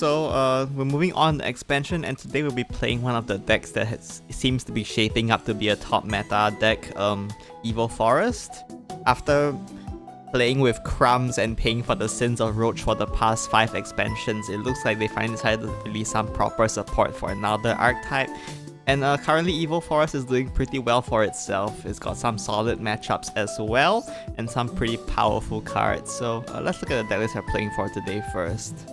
We're moving on to expansion, and today we'll be playing one of the decks that seems to be shaping up to be a top meta deck, Evo Forest. After playing with crumbs and paying for the sins of Roach for the past 5 expansions, it looks like they finally decided to release some proper support for another archetype. And currently Evo Forest is doing pretty well for itself. It's got some solid matchups as well, and some pretty powerful cards. So let's look at the decklist we're playing for today first.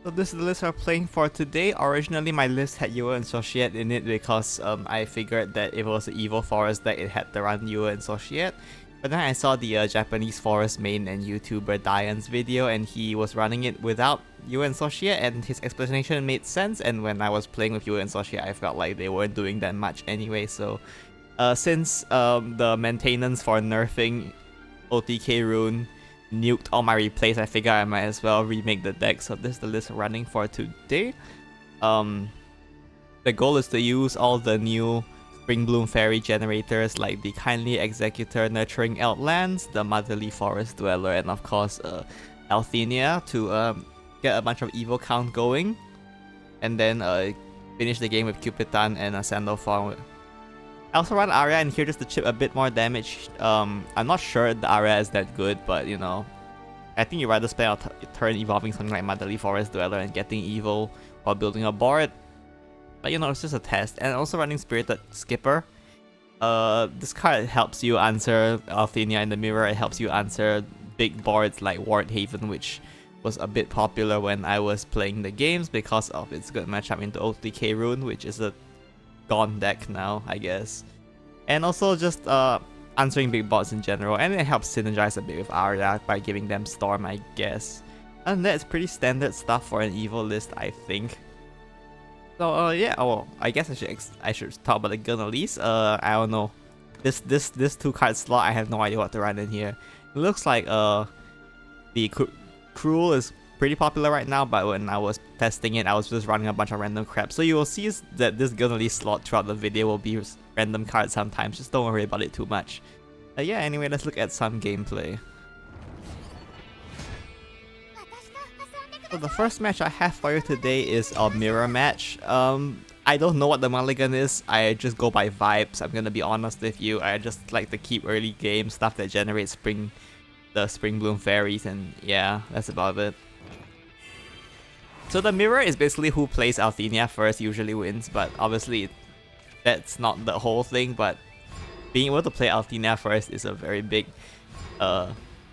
So this is the list we're playing for today. Originally my list had Yua and Societe in it because I figured that if it was an Evo Forest deck, it had to run Yua and Societe. But then I saw the Japanese Forest main and YouTuber Dian's video, and he was running it without Yua and Societe, and his explanation made sense. And when I was playing with Yua and Societe, I felt like they weren't doing that much anyway. So since the maintenance for nerfing OTK Rune nuked all my replays, I figured I might as well remake the deck. So this is the list running for today. The goal is to use all the new Springbloom Fairy generators like the Kindly Executor Nurturing Outlands, the Motherly Forest Dweller, and of course Althenia to get a bunch of Evo count going, and then finish the game with Cupitan and Sandalphon. I also run Aria in here just to chip a bit more damage. I'm not sure the Aria is that good, but you know, I think you'd rather spend a turn evolving something like Motherly Forest Dweller and getting Evo while building a board. But you know, it's just a test. And also running Spirited Skipper. This card helps you answer Althenia in the mirror. It helps you answer big boards like Ward Haven, which was a bit popular when I was playing the games because of its good matchup into OTK Rune, which is a gone deck now, I guess. And also just answering big boards in general, and it helps synergize a bit with Aria by giving them Storm, I guess. And that's pretty standard stuff for an Evo list, I think. So yeah, I guess I should talk about the Gunalese. I don't know. This 2-card slot, I have no idea what to run in here. It looks like the Cruel is pretty popular right now, but when I was testing it, I was just running a bunch of random crap. So you will see that this Gunalese slot throughout the video will be random cards sometimes. Just don't worry about it too much. Yeah, anyway, let's look at some gameplay. So the first match I have for you today is a mirror match. I don't know what the mulligan is. I just go by vibes. I'm gonna be honest with you. I just like to keep early game stuff that generates the Springbloom Fairies, and yeah, that's about it. So the mirror is basically who plays Althenia first usually wins, but obviously that's not the whole thing. But being able to play Althenia first is a very big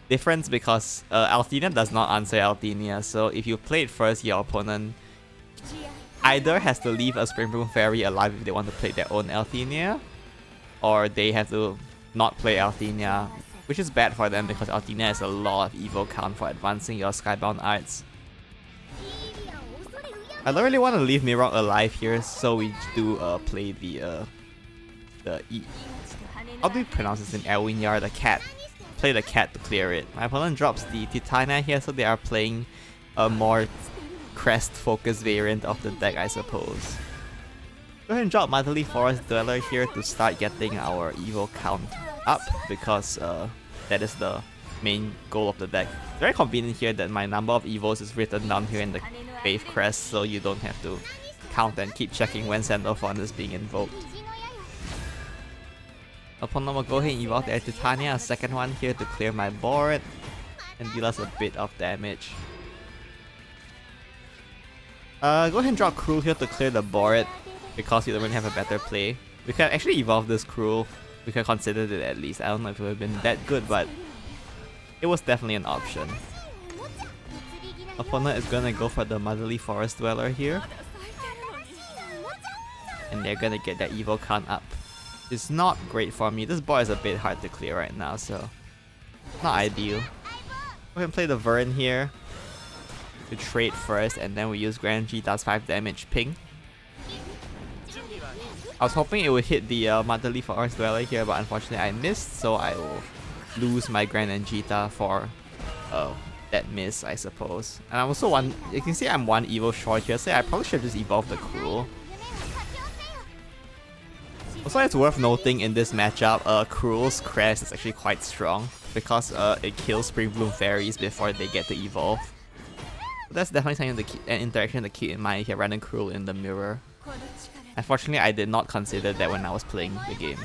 difference because Althenia does not answer Althenia. So if you play it first, your opponent either has to leave a Springbloom Fairy alive if they want to play their own Althenia, or they have to not play Althenia, which is bad for them because Althenia has a lot of Evo count for advancing your Skybound Arts. I don't really want to leave Mirok alive here, so we do play how do you pronounce this in Elwinyar? The cat. Play the cat to clear it. My opponent drops the Titania here, so they are playing a more crest focused variant of the deck, I suppose. Go ahead and drop Motherly Forest Dweller here to start getting our Evo count up, because that is the main goal of the deck. It's very convenient here that my number of Evos is written down here in the Wave Crest, so you don't have to count and keep checking when Sandalphon is being invoked. Opponent will go ahead and evolve the Titania, a second one here to clear my board and deal us a bit of damage. Go ahead and drop Cruel here to clear the board because you don't really have a better play. We can actually evolve this Cruel. We can consider it at least. I don't know if it would have been that good, but it was definitely an option. Opponent is gonna go for the Motherly Forest Dweller here, and they're gonna get that Evo count up. It's not great for me. This board is a bit hard to clear right now, so not ideal. Go ahead and play the Vern here to trade first, and then we use Grand Jita's 5 damage ping. I was hoping it would hit the Motherly Forest Dweller here, but unfortunately I missed, so I will lose my Grand and Jita for that miss, I suppose. And I'm also you can see I'm 1 Evo short here, so I probably should just evolve the Cruel. Also, it's worth noting in this matchup, Cruel's crest is actually quite strong because it kills Springbloom Fairies before they get to evolve. That's definitely something to keep, an interaction to keep in mind if you're running Cruel in the mirror. Unfortunately, I did not consider that when I was playing the game.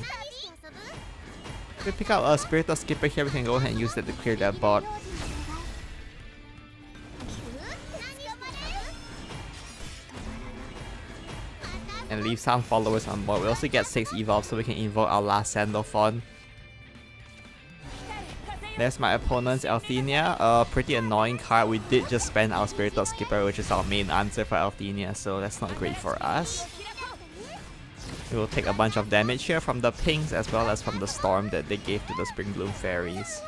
If we pick up a Spirited Skipper here, we can go ahead and use that to clear that bot. And leave some followers on board. We also get 6 evolves, so we can evolve our last Sandalphon. There's my opponent's Althenia, a pretty annoying card. We did just spend our Spirited Skipper, which is our main answer for Althenia, so that's not great for us. We will take a bunch of damage here from the pings as well as from the storm that they gave to the Spring Bloom Fairies.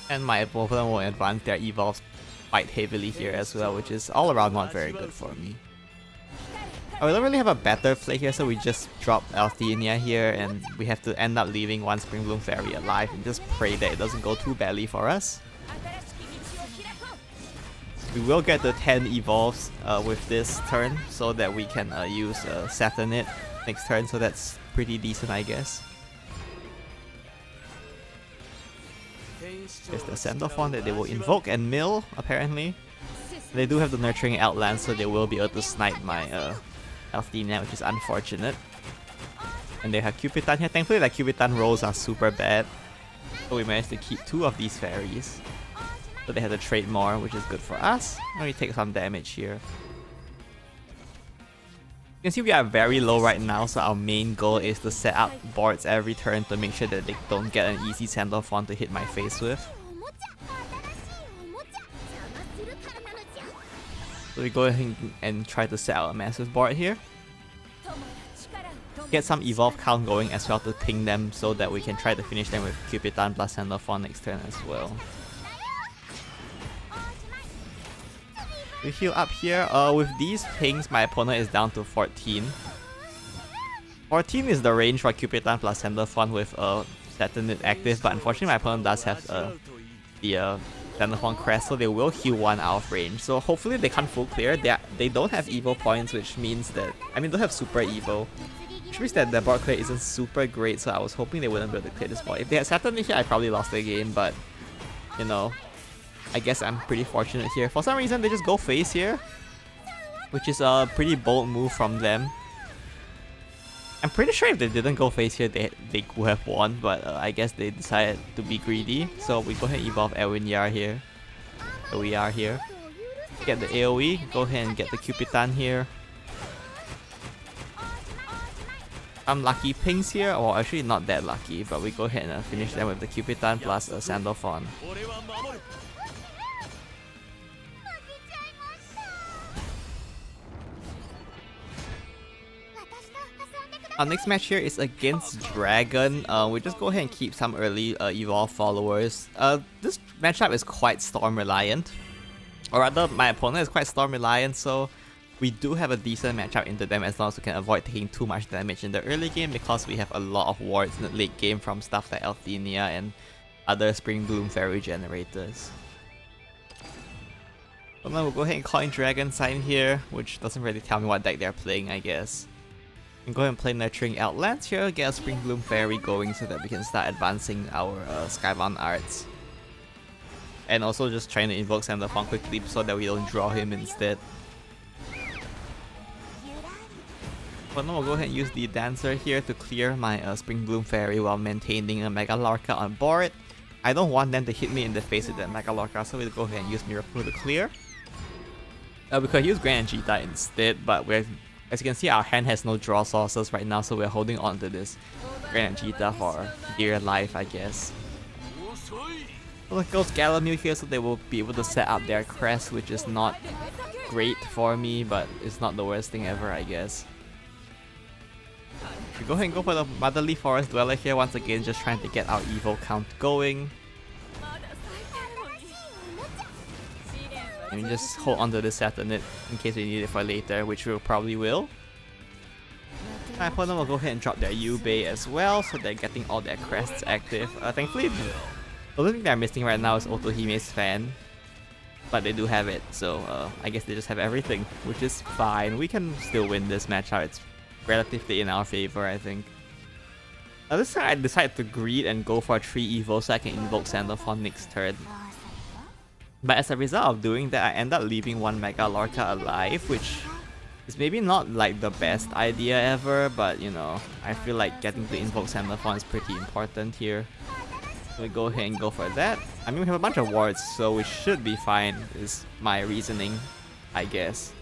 And my opponent will advance their evolves quite heavily here as well, which is all around not very good for me. We don't really have a better play here, so we just drop Althenia here and we have to end up leaving one Spring Bloom Fairy alive and just pray that it doesn't go too badly for us. We will get the 10 evolves with this turn so that we can use Saturnite next turn, so that's pretty decent, I guess. There's the Sandalphon that they will invoke and mill, apparently. They do have the Nurturing Outland, so they will be able to snipe my Althenia, which is unfortunate. And they have Cupitan here. Thankfully, the Cupitan rolls are super bad, so we managed to keep 2 of these fairies. So they have to trade more, which is good for us. And we take some damage here. You can see we are very low right now, so our main goal is to set up boards every turn to make sure that they don't get an easy Sandalphon to hit my face with. So we go ahead and try to set out a massive board here. Get some evolve count going as well to ping them so that we can try to finish them with Cupitan plus Sandalphon next turn as well. We heal up here. With these pings, my opponent is down to 14. 14 is the range for Cupitan plus Sandalphon with Saturnite active, but unfortunately my opponent does have the Sandalphon crest, so they will heal 1 out of range. So hopefully they can't full clear. They don't have Evo points, which means that... I mean, they don't have super Evo, which means that the board clear isn't super great, so I was hoping they wouldn't be able to clear this board. If they had Saturnite here, I probably lost the game, but... you know... I guess I'm pretty fortunate here. For some reason, they just go face here, which is a pretty bold move from them. I'm pretty sure if they didn't go face here, they could have won, but I guess they decided to be greedy. So we go ahead and evolve Elwinyar here. So we are here. Get the AoE, go ahead and get the Cupitan here. I'm lucky pings here, or actually not that lucky, but we go ahead and finish them with the Cupitan plus a Sandalphon. Our next match here is against Dragon. We just go ahead and keep some early evolve followers. This matchup is quite storm reliant, or rather my opponent is quite storm reliant, so we do have a decent matchup into them as long as we can avoid taking too much damage in the early game, because we have a lot of wards in the late game from stuff like Althenia and other Spring Bloom Fairy generators. So now we'll go ahead and call in Dragon Sign here, which doesn't really tell me what deck they're playing, I guess. And go ahead and play Nurturing Outlands here, get a Spring Bloom Fairy going so that we can start advancing our Skybound Arts. And also just trying to invoke Sandalphon quickly so that we don't draw him instead. But now we'll go ahead and use the Dancer here to clear my Spring Bloom Fairy while maintaining a Mega Lorca on board. I don't want them to hit me in the face with that Mega Lorca, so we'll go ahead and use Miracle to clear. We could use Grand Anjita instead, but as you can see, our hand has no draw sources right now, so we're holding on to this Grand Anjita for dear life, I guess. Well, it goes Galamute here, so they will be able to set up their crest, which is not great for me, but it's not the worst thing ever, I guess. We go ahead and go for the Motherly Forest Dweller here, once again just trying to get our Evo count going. And we just hold on to this Saturnite in case we need it for later, which we probably will. My opponent will go ahead and drop their Yubei as well, so they're getting all their crests active. Thankfully, the only thing they're missing right now is Otohime's fan, but they do have it, so I guess they just have everything, which is fine. We can still win this matchup. It's relatively in our favor, I think. This time I decided to greed and go for 3 Evo so I can invoke Sandalphon next turn. But as a result of doing that, I end up leaving one Mega Lorca alive, which is maybe not like the best idea ever, but you know, I feel like getting to invoke Sandalphon is pretty important here. So we go ahead and go for that. I mean, we have a bunch of wards, so we should be fine, is my reasoning, I guess.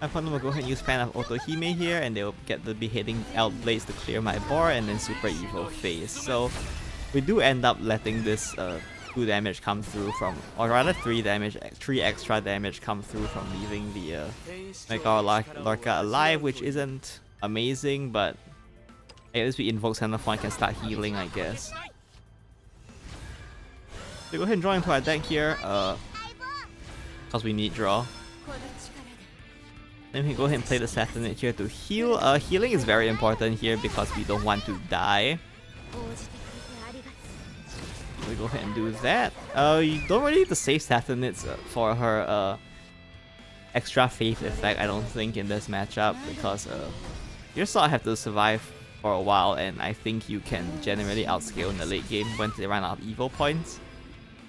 My opponent will go ahead and use Fan of Otohime here, and they will get the Beheading Elf Blades to clear my board, and then Super Evil Phase. So we do end up letting this 2 damage come through from, or rather 3 extra damage come through from leaving the Mega Lorca alive, which isn't amazing, but at least we invoke Sandalphon and can start healing, I guess. So go ahead and draw into our deck here, because we need draw. Then we go ahead and play the Saturnate here to heal. Healing is very important here because we don't want to die. We go ahead and do that. You don't really need to save Saturnates for her extra faith effect, I don't think, in this matchup, because you sort of have to survive for a while, and I think you can generally outscale in the late game once they run out of Evo points.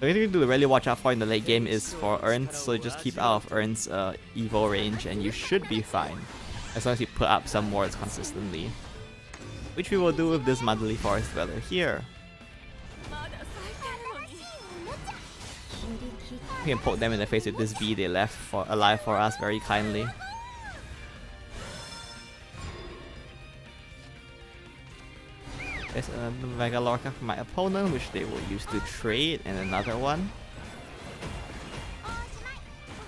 The only thing to really watch out for in the late game is for Urns, so just keep out of Urns' Evo range and you should be fine, as long as you put up some wards consistently. Which we will do with this Motherly Forest Dweller here. We can poke them in the face with this V they left alive for us very kindly. There's another Mega Lorca from my opponent, which they will use to trade, and another one.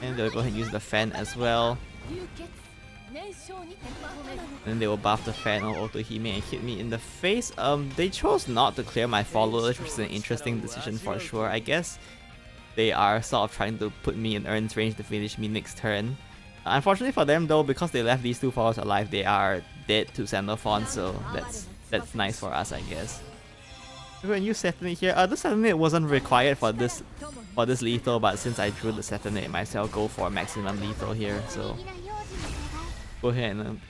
And they'll go ahead and use the Fan as well. And then they will buff the Fan on Otohime and hit me in the face. They chose not to clear my followers, which is an interesting decision for sure. I guess they are sort of trying to put me in Urn's range to finish me next turn. Unfortunately for them though, because they left these 2 followers alive, they are dead to Sandalphon, so that's nice for us, I guess. We're going to use Saturnate here. This Saturnate wasn't required for this lethal, but since I drew the Saturnate myself, go for maximum lethal here. So go ahead and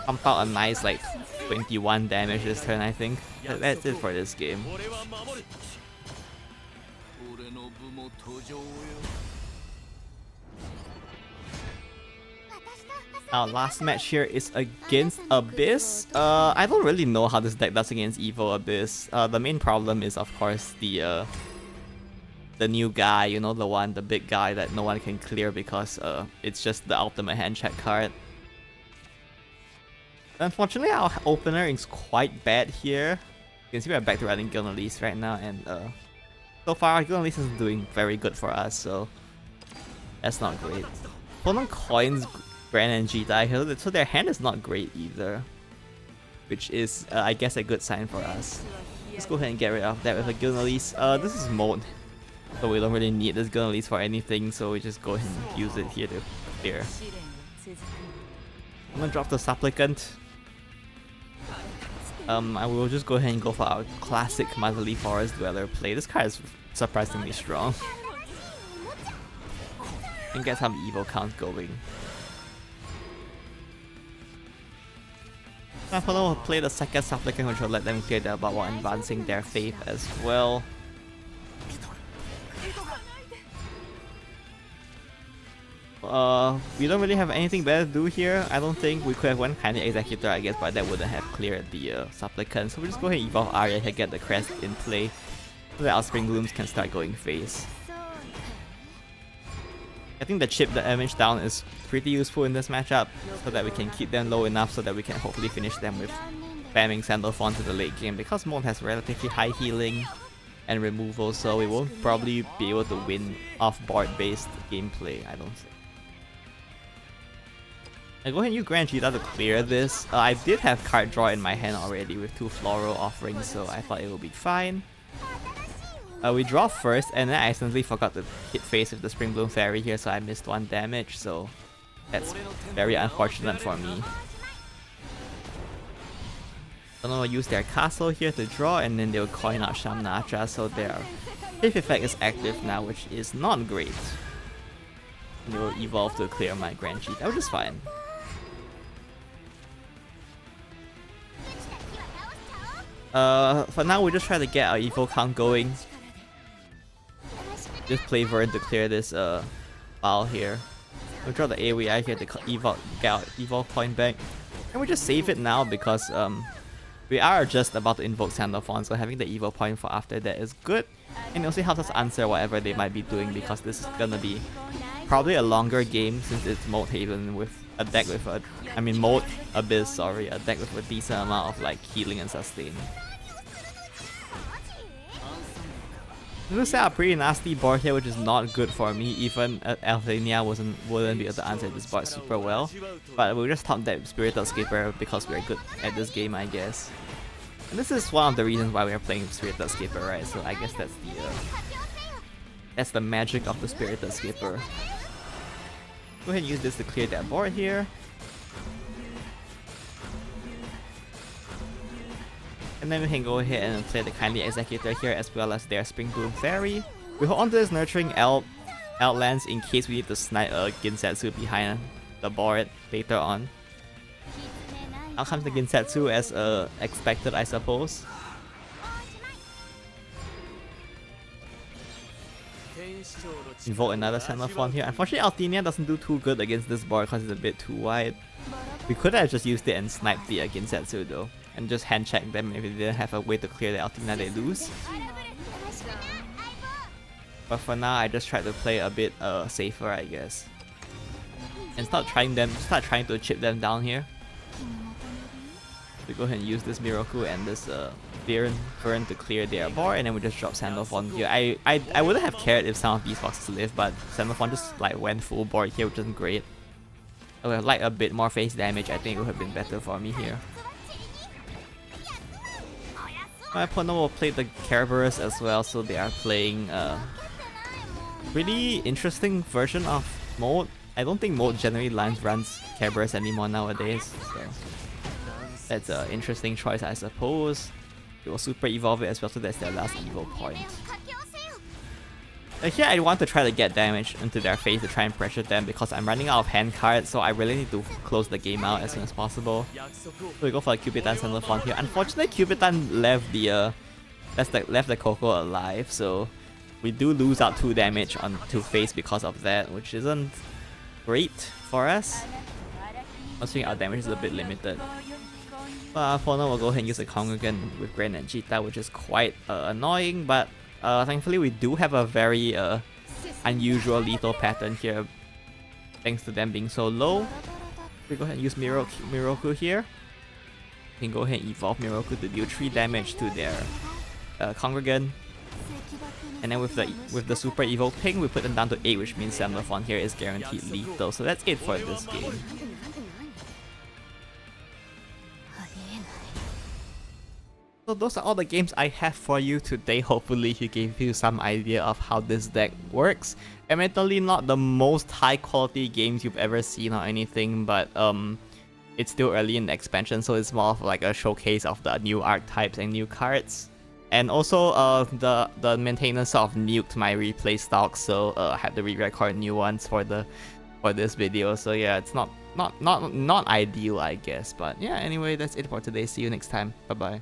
pump out a nice like 21 damage this turn, I think. That's it for this game. Our last match here is against Abyss. I don't really know how this deck does against Evo Abyss. The main problem is, of course, the new guy, you know, the big guy that no one can clear because it's just the ultimate hand check card. Unfortunately, our opener is quite bad here. You can see we're back to running Gilnelis right now, and so far Gilnelis isn't doing very good for us, so that's not great. Opponent coins Gran and Jita here, so their hand is not great either, which is, I guess, a good sign for us. Let's go ahead and get rid of that with a Gilnelis. This is mode, so we don't really need this Gilnelis for anything, so we just go ahead and use it here to clear. I'm gonna drop the Supplicant. I will just go ahead and go for our classic Motherly Forest Dweller play. This card is surprisingly strong. And get some Evo count going. My opponent will play the second Supplicant, which will let them clear their board while advancing their faith as well. We don't really have anything better to do here. I don't think. We could have one Kindly Executor, I guess, but that wouldn't have cleared the Supplicant. So we'll just go ahead and evolve Arya to get the crest in play, so that our Spring Blooms can start going phase. I think the chip damage down is pretty useful in this matchup, so that we can keep them low enough so that we can hopefully finish them with spamming Sandalphon to the late game, because Moon has relatively high healing and removal, so we won't probably be able to win off-board based gameplay, I don't think. I go ahead and use Grand Jita to clear this. I did have card draw in my hand already with 2 floral offerings, so I thought it would be fine. We draw first, and then I accidentally forgot to hit face with the Spring Bloom Fairy here, so I missed 1 damage, so that's very unfortunate for me. So now I'll use their castle here to draw, and then they'll coin out Shamnacha, so their Faith effect is active now, which is not great. And they will evolve to clear my Grand Jita, which is fine. For now, we just try to get our Evo count going. just play Vern to clear this file here. We'll draw the AoE here to get our evolve point back. And we just save it now because we are just about to invoke Sandalphon, so having the evo point for after that is good. And it also helps us answer whatever they might be doing because this is gonna be probably a longer game since it's Mold Haven with a deck with a... Mold Abyss, sorry, a deck with a decent amount of like healing and sustain. This looks like a pretty nasty board here, which is not good for me. Even Althania wouldn't be able to answer this board super well. But we'll just top that Spirited Escaper because we're good at this game, I guess. And this is one of the reasons why we are playing Spirited Escaper, right? So I guess that's the magic of the Spirited Escaper. Go ahead and use this to clear that board here. And then we can go ahead and play the Kindly Executor here as well as their Spring Bloom Fairy. We hold on to this Nurturing Outlands in case we need to snipe a Ginsetsu behind the board later on. Out comes the Ginsetsu as expected, I suppose. Invoke another Sandalphon here. Unfortunately, Althenia doesn't do too good against this board because it's a bit too wide. We could have just used it and sniped the Ginsetsu though, and just hand check them if they didn't have a way to clear the Althenia they lose. But for now, I just tried to play a bit safer, I guess, and start trying to chip them down here. We go ahead and use this Miroku and this Vern to clear their board, and then we just drop Sandalphon here. I wouldn't have cared if some of these boxes live, but Sandalphon just like went full board here, which isn't great. I would have liked a bit more face damage. I think it would have been better for me here. My opponent will play the Cerberus as well, so they are playing a really interesting version of Mold. I don't think Mold generally runs Cerberus anymore nowadays, so that's an interesting choice, I suppose. It will super evolve it as well, so that's their last evo point. Here I want to try to get damage into their face to try and pressure them because I'm running out of hand cards, so I really need to close the game out as soon as possible. So we go for the Cupitan Sandalphon here. Unfortunately, Cupitan left the Coco alive, so we do lose out 2 damage onto face because of that, which isn't great for us. Considering our damage is a bit limited. But our opponent will go ahead and use a Congregant with Grand and Cheetah, which is quite annoying, but thankfully we do have a very unusual lethal pattern here thanks to them being so low. We go ahead and use Miroku here. We can go ahead and evolve Miroku to deal 3 damage to their Congregant. And then with the Super Evo Ping, we put them down to 8, which means Sandalphon here is guaranteed lethal. So that's it for this game. So those are all the games I have for you today. Hopefully he gave you some idea of how this deck works. Admittedly not the most high quality games you've ever seen or anything, but it's still early in the expansion, so it's more of like a showcase of the new archetypes and new cards. And also the maintenance sort of nuked my replay stock, so I had to re-record new ones for this video. So yeah, it's not ideal, I guess. But yeah, anyway, that's it for today. See you next time. Bye bye.